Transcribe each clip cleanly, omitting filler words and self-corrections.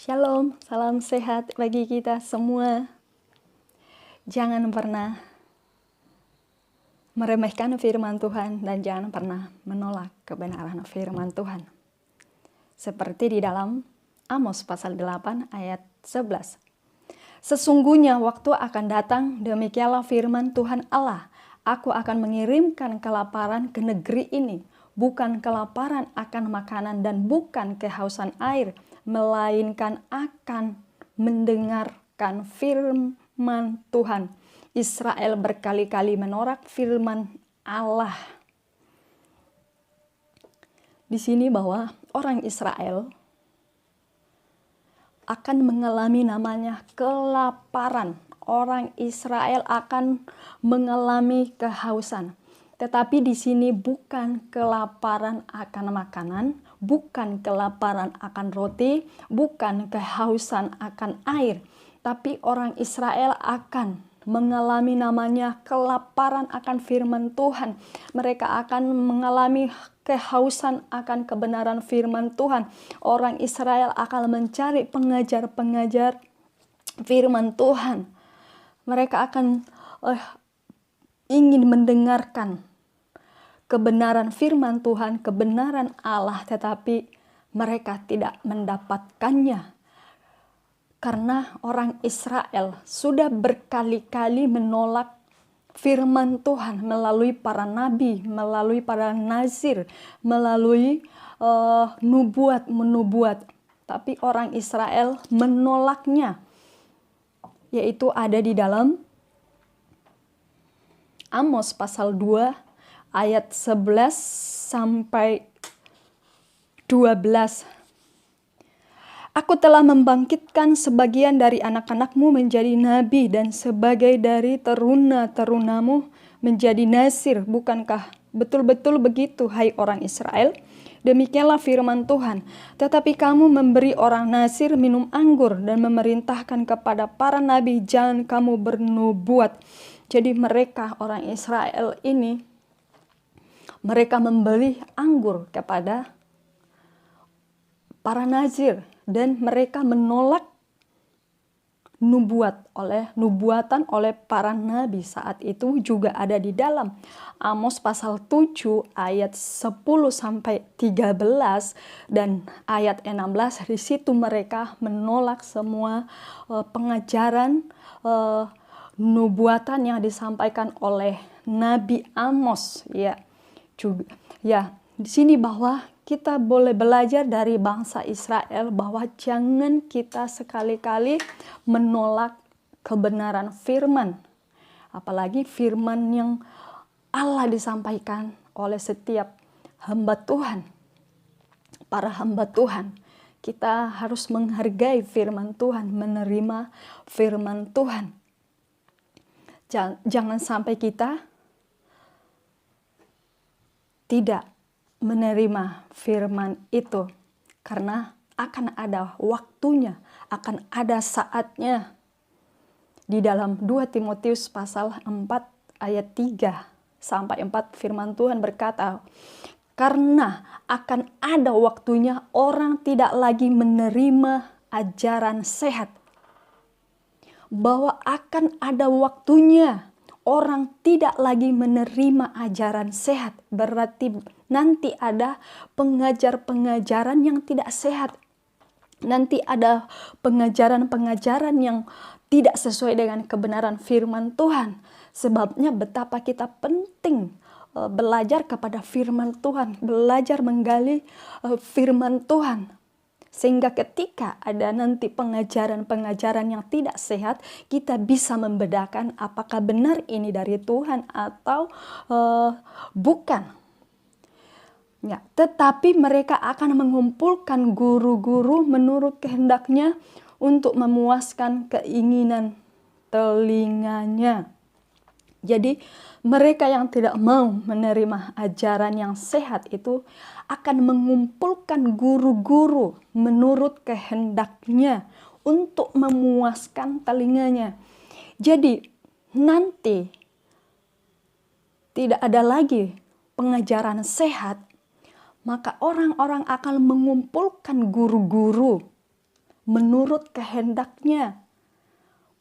Shalom, salam sehat bagi kita semua. Jangan pernah meremehkan firman Tuhan dan jangan pernah menolak kebenaran firman Tuhan. Seperti di dalam Amos pasal 8 ayat 11. Sesungguhnya waktu akan datang, demikianlah firman Tuhan Allah. Aku akan mengirimkan kelaparan ke negeri ini, bukan kelaparan akan makanan dan bukan kehausan air, melainkan akan mendengarkan firman Tuhan. Israel berkali-kali menolak firman Allah. Di sini bahwa orang Israel akan mengalami namanya kelaparan. Orang Israel akan mengalami kehausan. Tetapi di sini bukan kelaparan akan makanan, bukan kelaparan akan roti, bukan kehausan akan air. Tapi orang Israel akan mengalami namanya kelaparan akan firman Tuhan. Mereka akan mengalami kehausan akan kebenaran firman Tuhan. Orang Israel akan mencari pengajar-pengajar firman Tuhan. Mereka akan ingin mendengarkan kebenaran firman Tuhan, kebenaran Allah, tetapi mereka tidak mendapatkannya. Karena orang Israel sudah berkali-kali menolak firman Tuhan melalui para nabi, melalui para nazir, melalui nubuat. Tapi orang Israel menolaknya. Yaitu ada di dalam Amos pasal 2 ayat 11 sampai 12. Aku telah membangkitkan sebagian dari anak-anakmu menjadi nabi dan sebagai dari teruna-terunamu menjadi nazir. Bukankah betul-betul begitu, hai orang Israel? Demikianlah firman Tuhan. Tetapi kamu memberi orang nazir minum anggur dan memerintahkan kepada para nabi, jangan kamu bernubuat. Jadi mereka, orang Israel ini, mereka memberi anggur kepada para nazir dan mereka menolak nubuatan oleh para nabi. Saat itu juga ada di dalam Amos pasal 7 ayat 10 sampai 13 dan ayat 16. Di situ mereka menolak semua pengajaran nubuatan yang disampaikan oleh Nabi Amos. Di sini bahwa kita boleh belajar dari bangsa Israel bahwa jangan kita sekali-kali menolak kebenaran firman. Apalagi firman yang Allah disampaikan oleh setiap hamba Tuhan. Para hamba Tuhan. Kita harus menghargai firman Tuhan, menerima firman Tuhan. Jangan sampai kita tidak menerima firman itu, karena akan ada waktunya, akan ada saatnya. Di dalam 2 Timotius pasal 4 ayat 3 sampai 4 firman Tuhan berkata, karena akan ada waktunya orang tidak lagi menerima ajaran sehat. Bahwa akan ada waktunya orang tidak lagi menerima ajaran sehat. Berarti nanti ada pengajaran yang tidak sehat. Nanti ada pengajaran yang tidak sesuai dengan kebenaran firman Tuhan. Sebabnya betapa kita penting belajar kepada firman Tuhan. Belajar menggali firman Tuhan. Sehingga ketika ada nanti pengajaran-pengajaran yang tidak sehat, kita bisa membedakan apakah benar ini dari Tuhan atau bukan. Ya, tetapi mereka akan mengumpulkan guru-guru menurut kehendaknya untuk memuaskan keinginan telinganya. Jadi mereka yang tidak mau menerima ajaran yang sehat itu akan mengumpulkan guru-guru menurut kehendaknya untuk memuaskan telinganya. Jadi nanti tidak ada lagi pengajaran sehat, maka orang-orang akan mengumpulkan guru-guru menurut kehendaknya.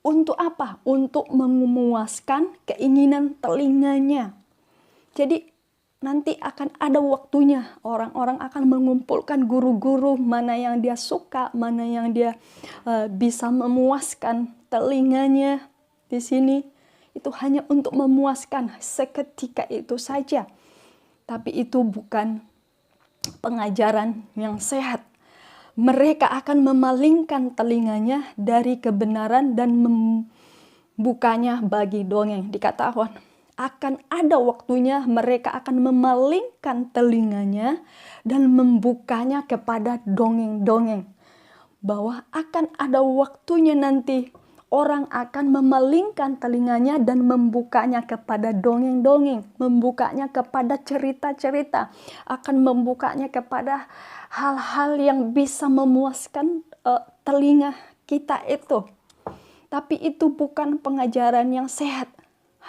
Untuk apa? Untuk memuaskan keinginan telinganya. Jadi nanti akan ada waktunya orang-orang akan mengumpulkan guru-guru mana yang dia suka, mana yang dia bisa memuaskan telinganya di sini. Itu hanya untuk memuaskan seketika itu saja. Tapi itu bukan pengajaran yang sehat. Mereka akan memalingkan telinganya dari kebenaran dan membukanya bagi dongeng. Dikatakan akan ada waktunya mereka akan memalingkan telinganya dan membukanya kepada dongeng-dongeng. Bahwa akan ada waktunya nanti orang akan memalingkan telinganya dan membukanya kepada dongeng-dongeng, membukanya kepada cerita-cerita, akan membukanya kepada hal-hal yang bisa memuaskan telinga kita itu. Tapi itu bukan pengajaran yang sehat.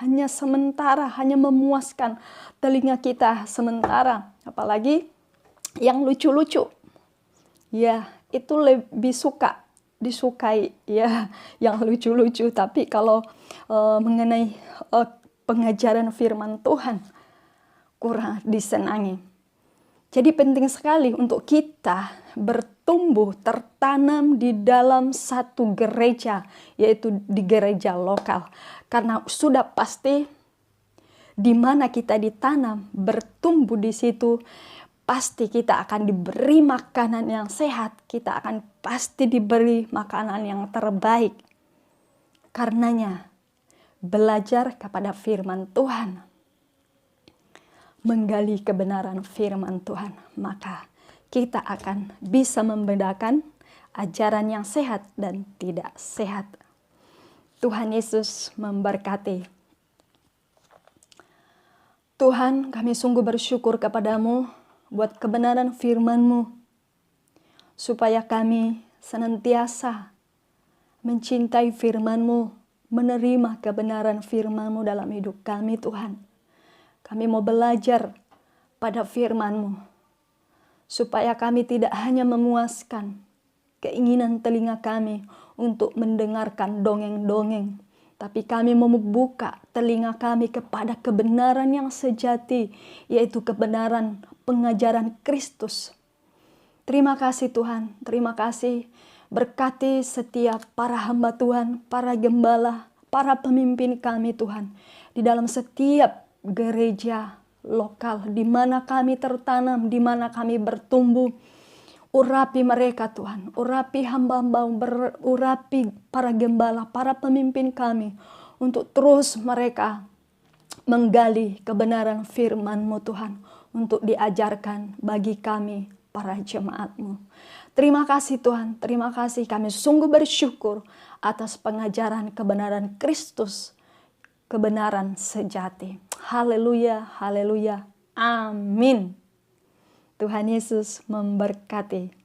Hanya sementara, hanya memuaskan telinga kita sementara. Apalagi yang lucu-lucu. Ya, itu lebih disukai ya, yang lucu-lucu. Tapi kalau mengenai pengajaran firman Tuhan, kurang disenangi. Jadi penting sekali untuk kita bertumbuh, tertanam di dalam satu gereja, yaitu di gereja lokal. Karena sudah pasti di mana kita ditanam, bertumbuh di situ, pasti kita akan diberi makanan yang sehat. Kita akan pasti diberi makanan yang terbaik. Karenanya, belajar kepada firman Tuhan, menggali kebenaran firman Tuhan, maka kita akan bisa membedakan ajaran yang sehat dan tidak sehat. Tuhan Yesus memberkati. Tuhan, kami sungguh bersyukur kepadamu buat kebenaran firman-Mu, supaya kami senantiasa mencintai firman-Mu, menerima kebenaran firman-Mu dalam hidup kami, Tuhan. Kami mau belajar pada firman-Mu, supaya kami tidak hanya memuaskan keinginan telinga kami untuk mendengarkan dongeng-dongeng, tapi kami mau membuka telinga kami kepada kebenaran yang sejati, yaitu kebenaran pengajaran Kristus. Terima kasih Tuhan, terima kasih. Berkati setiap para hamba Tuhan, para gembala, para pemimpin kami Tuhan, di dalam setiap gereja lokal, di mana kami tertanam, di mana kami bertumbuh. Urapi mereka Tuhan, urapi hamba-hamba, urapi para gembala, para pemimpin kami, untuk terus mereka menggali kebenaran firman-Mu Tuhan, untuk diajarkan bagi kami, para jemaat-Mu. Terima kasih Tuhan, terima kasih, kami sungguh bersyukur atas pengajaran kebenaran Kristus, kebenaran sejati. Haleluya, haleluya, amin. Tuhan Yesus memberkati.